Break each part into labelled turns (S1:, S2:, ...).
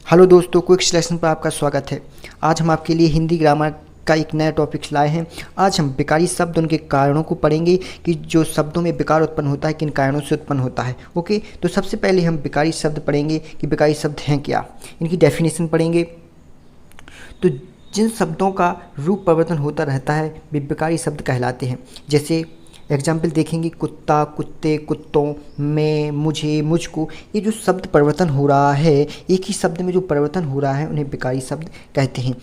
S1: Hello दोस्तों, quick lesson पर आपका स्वागत है। आज हम आपके लिए हिंदी ग्रामर का एक नया टॉपिक लाए हैं। आज हम बेकारी शब्द उनके कारणों को पढ़ेंगे कि जो शब्दों में बेकार उत्पन्न होता है किन कारणों से उत्पन्न होता है। ओके, तो सबसे पहले हम बेकारी शब्द पढ़ेंगे कि बेकारी शब्द हैं क्या, इनकी डेफिनेशन पढ़ेंगे। तो जिन शब्दों का रूप परिवर्तन होता रहता है वे बेकारी शब्द कहलाते हैं। जैसे एग्जाम्पल देखेंगे, कुत्ता, कुत्ते, कुत्तों, मैं, मुझे, मुझको। ये जो शब्द परिवर्तन हो रहा है, एक ही शब्द में जो परिवर्तन हो रहा है, उन्हें बेकारी शब्द कहते हैं।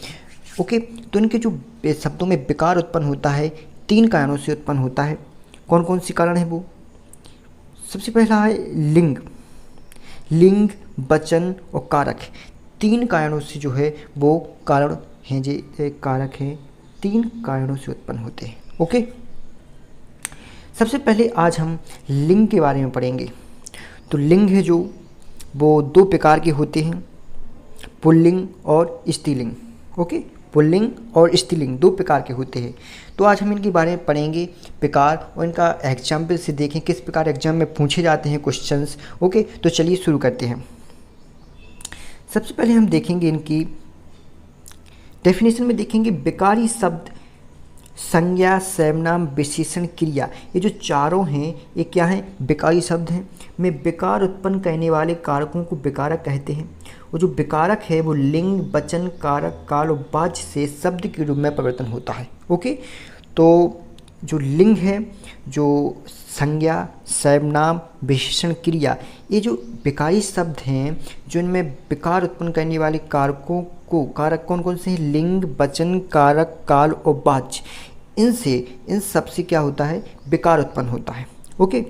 S1: ओके, तो इनके जो शब्दों में बेकार उत्पन्न होता है 3 कारणों से उत्पन्न होता है। कौन कौन से कारण है वो? सबसे पहला है लिंग। लिंग, वचन और कारक, 3 कारणों से जो है वो कारण हैं, जो कारक हैं 3 कारणों से उत्पन्न होते हैं। ओके, सबसे पहले आज हम लिंग के बारे में पढ़ेंगे। तो लिंग है जो वो 2 प्रकार के होते हैं, पुल्लिंग और स्त्रीलिंग। ओके, पुल्लिंग और स्त्रीलिंग 2 प्रकार के होते हैं। तो आज हम इनके बारे में पढ़ेंगे प्रकार, और इनका एग्जाम्पल से देखें किस प्रकार एग्जाम में पूछे जाते हैं क्वेश्चंस। ओके, तो चलिए शुरू करते हैं। सबसे पहले हम देखेंगे इनकी डेफिनेशन में देखेंगे बेकारी शब्द संज्ञा, सर्वनाम, विशेषण, क्रिया, ये जो चारों हैं ये क्या हैं? बेकारी शब्द हैं। में बेकार उत्पन्न करने वाले कारकों को बेकारक कहते हैं। वो जो बेकारक है वो लिंग, वचन, कारक, काल और वाच्य से शब्द के रूप में परिवर्तन होता है। ओके, तो जो लिंग है, जो संज्ञा, सर्वनाम, विशेषण, क्रिया, ये जो बेकारी शब्द हैं जो इनमें बेकार उत्पन्न करने वाले कारकों को, कारक कौन कौन से हैं? लिंग, वचन, कारक, काल और वाच्य, इन सब से क्या होता है? बेकार उत्पन्न होता है। ओके,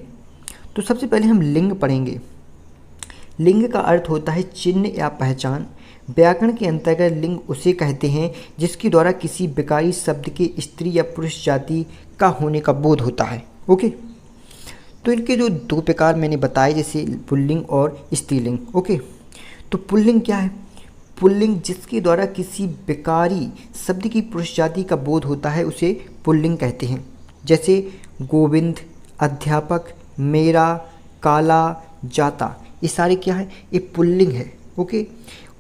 S1: तो सबसे पहले हम लिंग पढ़ेंगे। लिंग का अर्थ होता है चिन्ह या पहचान। व्याकरण के अंतर्गत लिंग उसे कहते हैं जिसके द्वारा किसी बेकारी शब्द के स्त्री या पुरुष जाति का होने का बोध होता है। ओके, तो इनके जो 2 प्रकार मैंने बताए, जैसे पुल्लिंग और स्त्रीलिंग। ओके, तो पुल्लिंग क्या है? पुल्लिंग जिसके द्वारा किसी बेकारी शब्द की पुरुष जाति का बोध होता है उसे पुल्लिंग कहते हैं। जैसे गोविंद, अध्यापक, मेरा, काला, जाता, ये सारे क्या है? ये पुल्लिंग है। ओके,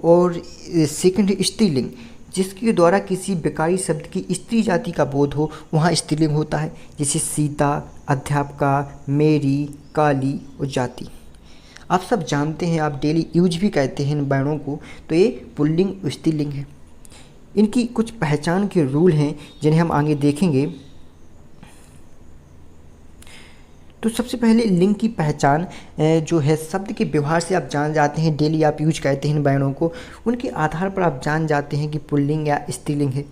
S1: और सेकंड स्त्रीलिंग, जिसके द्वारा किसी बेकारी शब्द की स्त्री जाति का बोध हो वहाँ स्त्रीलिंग होता है। जैसे सीता, अध्यापका, मेरी, काली और जाति। आप सब जानते हैं, आप डेली यूज भी कहते हैं इन वर्णों को, तो ये पुल्लिंग स्त्रीलिंग है। इनकी कुछ पहचान के रूल हैं जिन्हें हम आगे देखेंगे। तो सबसे पहले लिंग की पहचान जो है, शब्द के व्यवहार से आप जान जाते हैं, डेली आप यूज कहते हैं इन वर्णों को, उनके आधार पर आप जान जाते हैं कि पुल्लिंग या स्त्रीलिंग है।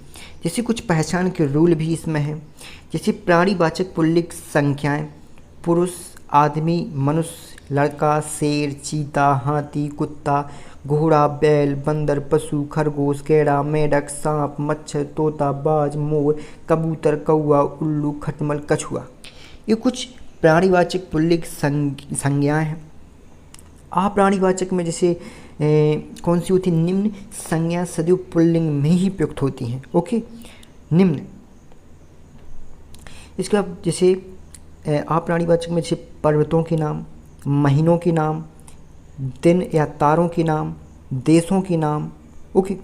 S1: जैसे कुछ पहचान के रूल भी इसमें हैं। जैसे प्राणीवाचक पुल्लिंग संख्याएं: पुरुष, आदमी, मनुष्य, लड़का, शेर, चीता, हाथी, कुत्ता, घोड़ा, बैल, बंदर, पशु, खरगोश, कैड़ा, मेढक, सांप, मच्छर, तोता, बाज, मोर, कबूतर, कौआ, उल्लू, खटमल, कछुआ। ये कुछ प्राणीवाचक पुल्लिंग संज्ञाएं हैं। अप्राणीवाचक में जैसे कौन सी होती? निम्न संज्ञा सदैव पुल्लिंग में ही प्रयुक्त होती हैं। ओके, निम्न। इसके बाद जैसे अप्राणीवाचक में जैसे पर्वतों के नाम, महीनों के नाम, दिन या तारों के नाम, देशों के नाम। ओके,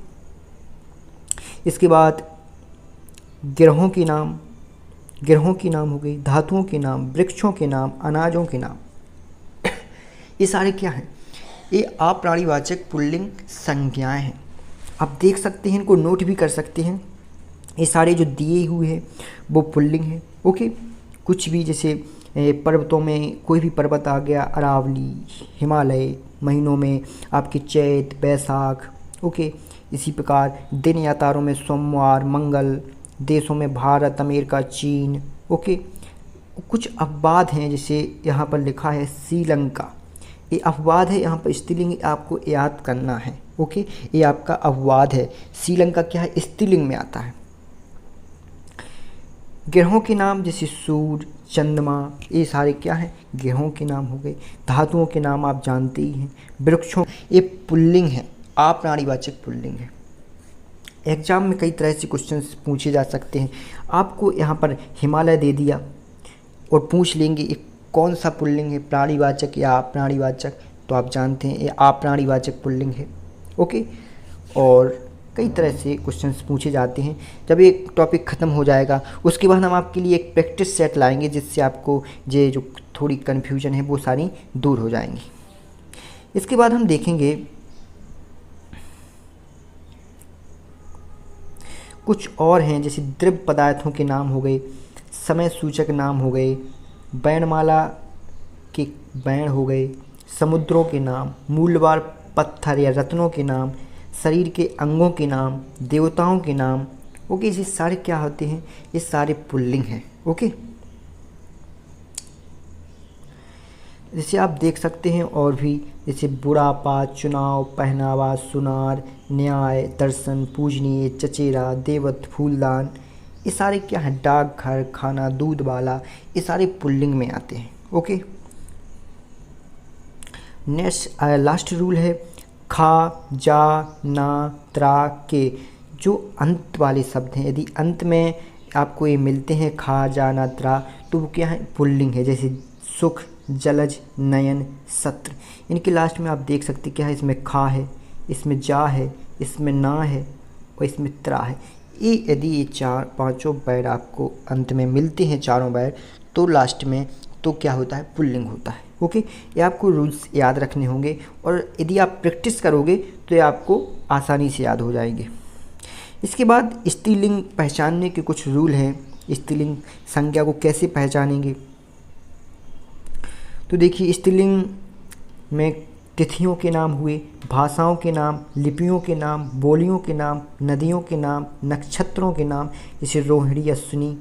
S1: इसके बाद ग्रहों के नाम हो गई, धातुओं के नाम, वृक्षों के नाम, अनाजों के नाम। ये सारे क्या हैं? ये अप्राणीवाचक पुल्लिंग संज्ञाएं हैं। आप देख सकते हैं, इनको नोट भी कर सकते हैं। ये सारे जो दिए हुए हैं वो पुल्लिंग है। ओके, कुछ भी जैसे पर्वतों में कोई भी पर्वत आ गया, अरावली, हिमालय। महीनों में आपकी चैत, बैसाख। ओके, इसी प्रकार दिन या तारों में सोमवार, मंगल। देशों में भारत, अमेरिका, चीन। ओके, कुछ अपवाद हैं, जैसे यहाँ पर लिखा है श्रीलंका, ये अपवाद है, यहाँ पर स्त्रीलिंग आपको याद करना है। ओके, ये आपका अपवाद है। श्रीलंका क्या है? स्त्रीलिंग में आता है। ग्रहों के नाम जैसे सूर्य, चंद्रमा, ये सारे क्या हैं? ग्रहों के नाम हो गए। धातुओं के नाम आप जानते ही हैं। वृक्षों, ये पुल्लिंग है, अप्राणीवाचक पुल्लिंग है। एग्जाम में कई तरह से क्वेश्चंस पूछे जा सकते हैं। आपको यहाँ पर हिमालय दे दिया और पूछ लेंगे ये कौन सा पुल्लिंग है, प्राणीवाचक या अप्राणीवाचक, तो आप जानते हैं ये अप्राणीवाचक पुल्लिंग है। ओके। और कई तरह से क्वेश्चंस पूछे जाते हैं। जब एक टॉपिक ख़त्म हो जाएगा उसके बाद हम आपके लिए एक प्रैक्टिस सेट लाएंगे, जिससे आपको ये जो थोड़ी कन्फ्यूजन है वो सारी दूर हो जाएंगी। इसके बाद हम देखेंगे कुछ और हैं, जैसे द्रव्य पदार्थों के नाम हो गए, समय सूचक नाम हो गए, वर्णमाला के वर्ण हो गए, समुद्रों के नाम, मूल्यवान पत्थर या रत्नों के नाम, शरीर के अंगों के नाम, देवताओं के नाम। ओके, ये सारे क्या होते हैं? ये सारे पुल्लिंग हैं। ओके, जैसे आप देख सकते हैं और भी, जैसे बुढ़ापा, चुनाव, पहनावा, सुनार, न्याय, दर्शन, पूजनीय, चचेरा, देवत, फूलदान, ये सारे क्या हैं? डाकघर, खाना, दूध वाला, ये सारे पुल्लिंग में आते हैं। ओके, नेक्स्ट लास्ट रूल है खा, जा, ना, त्रा, के। जो अंत वाले शब्द हैं, यदि अंत में आपको ये मिलते हैं खा, जा, ना, त्रा, तो वो क्या है? पुल्लिंग है। जैसे सुख, जलज, नयन, सत्र। इनके लास्ट में आप देख सकते क्या है? इसमें खा है, इसमें जा है, इसमें ना है और इसमें त्रा है। ये यदि ये चार पांचों वर्ड आपको अंत में मिलते हैं, चारों वर्ड, तो लास्ट में तो क्या होता है? पुल्लिंग होता है। ओके, ये आपको रूल्स याद रखने होंगे और यदि आप प्रैक्टिस करोगे तो ये आपको आसानी से याद हो जाएंगे। इसके बाद स्त्रीलिंग पहचानने के कुछ रूल हैं। स्त्रीलिंग संज्ञा को कैसे पहचानेंगे? तो देखिए, स्त्रीलिंग में तिथियों के नाम हुए, भाषाओं के नाम, लिपियों के नाम, बोलियों के नाम, नदियों के नाम, नक्षत्रों के नाम जैसे रोहिणी, अश्विनी,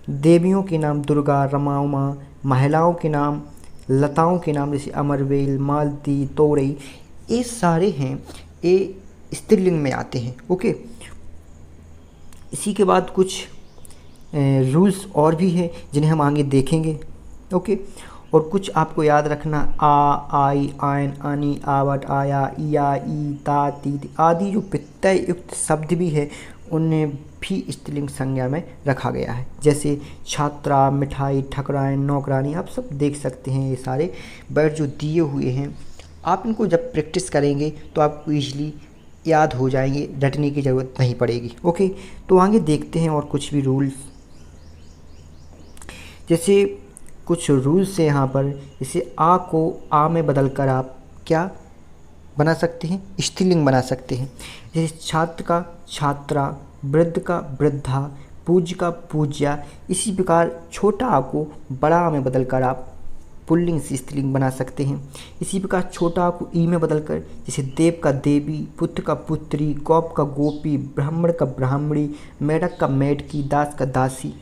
S1: देवियों के नाम दुर्गा, रमा, उमा, महिलाओं के नाम, लताओं के नाम जैसे अमरवेल, मालती, तोरई, ये सारे हैं, ये स्त्रीलिंग में आते हैं। ओके, इसी के बाद कुछ रूल्स और भी हैं जिन्हें हम आगे देखेंगे। ओके, और कुछ आपको याद रखना, आ, आई, आयन, आनी, आवट, आया, इया, ई, ता, ती आदि जो प्रत्यय युक्त शब्द भी है उन्हें भी स्त्रीलिंग संज्ञा में रखा गया है। जैसे छात्रा, मिठाई, ठकुराइन, नौकरानी, आप सब देख सकते हैं। ये सारे वर्ड जो दिए हुए हैं, आप इनको जब प्रैक्टिस करेंगे तो आपको ईजिली याद हो जाएंगे, रटने की ज़रूरत नहीं पड़ेगी। ओके, तो आगे देखते हैं और कुछ भी रूल्स। जैसे कुछ रूल्स है यहाँ पर, जैसे आ को आ में बदलकर आप क्या बना सकते हैं? स्त्रीलिंग बना सकते हैं। जैसे छात्र का छात्रा, वृद्ध का वृद्धा, पूज्य का पूज्या। इसी प्रकार छोटा आ को बड़ा आ में बदलकर आप पुल्लिंग से स्त्रीलिंग बना सकते हैं। इसी प्रकार छोटा आ को ई में बदलकर, जैसे देव का देवी, पुत्र का पुत्री, गोप का गोपी, ब्राह्मण का ब्राह्मणी, मेढक का मेढकी, दास का दासी।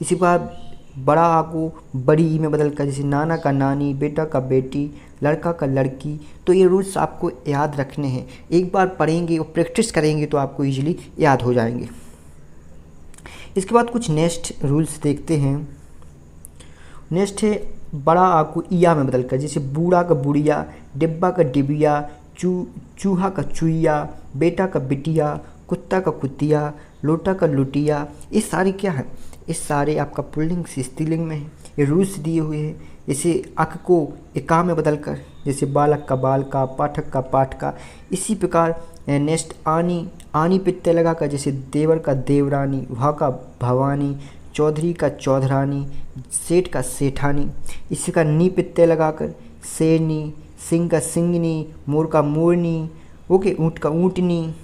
S1: इसी प्रकार बड़ा आ को बड़ी ई में बदलकर, जैसे नाना का नानी, बेटा का बेटी, लड़का का लड़की। तो ये रूल्स आपको याद रखने हैं। एक बार पढ़ेंगे और प्रैक्टिस करेंगे तो आपको इजीली याद हो जाएंगे। इसके बाद कुछ नेक्स्ट रूल्स देखते हैं। नेक्स्ट है बड़ा आ को इया में बदलकर, जैसे बूढ़ा का बुढ़िया, डिब्बा का डिबिया, चूहा का चुईया, बेटा का बिटिया, कुत्ता का कुतिया, लोटा का लुटिया। ये सारे क्या है? ये सारे आपका पुल्लिंग से स्त्रीलिंग में है। ये रूल्स दिए हुए हैं। जैसे अक को एका में बदलकर, जैसे बालक का बालका, पाठक का पाठका। इसी प्रकार नेक्स्ट आनी, आनी प्रत्यय लगाकर, जैसे देवर का देवरानी, भा का भवानी, चौधरी का चौधरानी, सेठ का सेठानी। इसी का नी प्रत्यय लगाकर, शेरनी, सिंह का सिंगनी, मोर का मोरनी, ओके, ऊँट का ऊँटनी।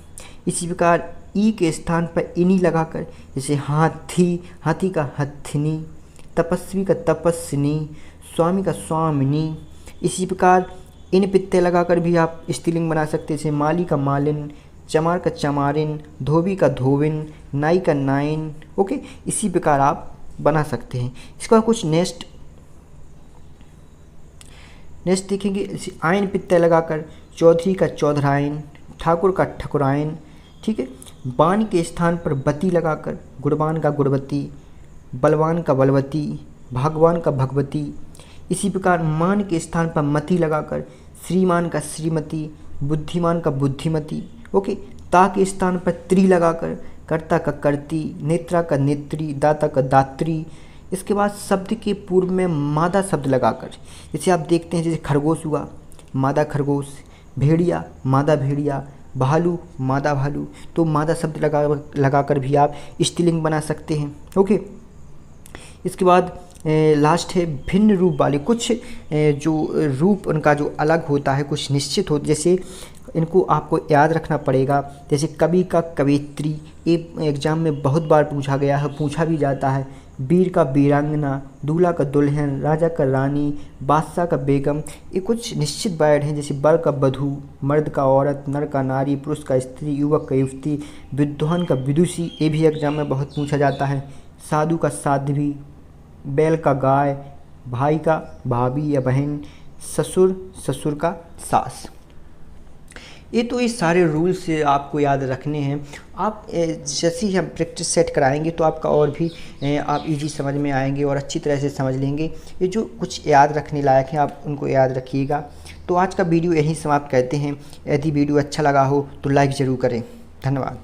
S1: इसी प्रकार ई के स्थान पर इनी लगाकर, जैसे हाथी, हाथी का हथनी, तपस्वी का तपस्विनी, स्वामी का स्वामिनी। इसी प्रकार इन प्रत्यय लगाकर भी आप स्त्रीलिंग बना सकते हैं, जैसे माली का मालिन, चमार का चमारिन, धोबी का धोबिन, नाई का नाइन। ओके, इसी प्रकार आप बना सकते हैं। इसके बाद कुछ नेक्स्ट देखेंगे, जैसे आयन प्रत्यय लगाकर, चौधरी का चौधराइन, ठाकुर का ठकुराइन। ठीक है, बान के स्थान पर बती लगाकर, गुणवान का गुणवती, बलवान का बलवती, भगवान का भगवती। इसी प्रकार मान के स्थान पर मति लगाकर, श्रीमान का श्रीमती, बुद्धिमान का बुद्धिमती। ओके, ता के स्थान पर त्रि लगाकर, कर्ता का कर्ती, नेत्रा का नेत्री, दाता का दात्री। इसके बाद शब्द के पूर्व में मादा शब्द लगाकर, जैसे आप देखते हैं, जैसे खरगोश हुआ, मादा खरगोश, भेड़िया, मादा भेड़िया, भालू, मादा भालू, तो मादा शब्द लगा कर भी आप स्त्रीलिंग बना सकते हैं। ओके, इसके बाद लास्ट है भिन्न रूप वाले। कुछ जो रूप उनका जो अलग होता है, कुछ निश्चित हो, जैसे इनको आपको याद रखना पड़ेगा। जैसे कवि का कवयित्री, ये एग्जाम में बहुत बार पूछा गया है, पूछा भी जाता है। वीर का वीरांगना, दूल्हा का दुल्हन, राजा का रानी, बादशाह का बेगम, ये कुछ निश्चित वर्ड हैं। जैसे बर का बधू, मर्द का औरत, नर का नारी, पुरुष का स्त्री, युवक का युवती, विद्वान का विदुषी, ये भी एग्जाम में बहुत पूछा जाता है। साधु का साध्वी, बैल का गाय, भाई का भाभी या बहन, ससुर का सास। ये तो ये सारे रूल्स आपको याद रखने हैं। आप जैसे ही हम प्रैक्टिस सेट कराएंगे तो आपका और भी आप इजी समझ में आएंगे और अच्छी तरह से समझ लेंगे। ये जो कुछ याद रखने लायक है आप उनको याद रखिएगा। तो आज का वीडियो यहीं समाप्त करते हैं। यदि वीडियो अच्छा लगा हो तो लाइक ज़रूर करें। धन्यवाद।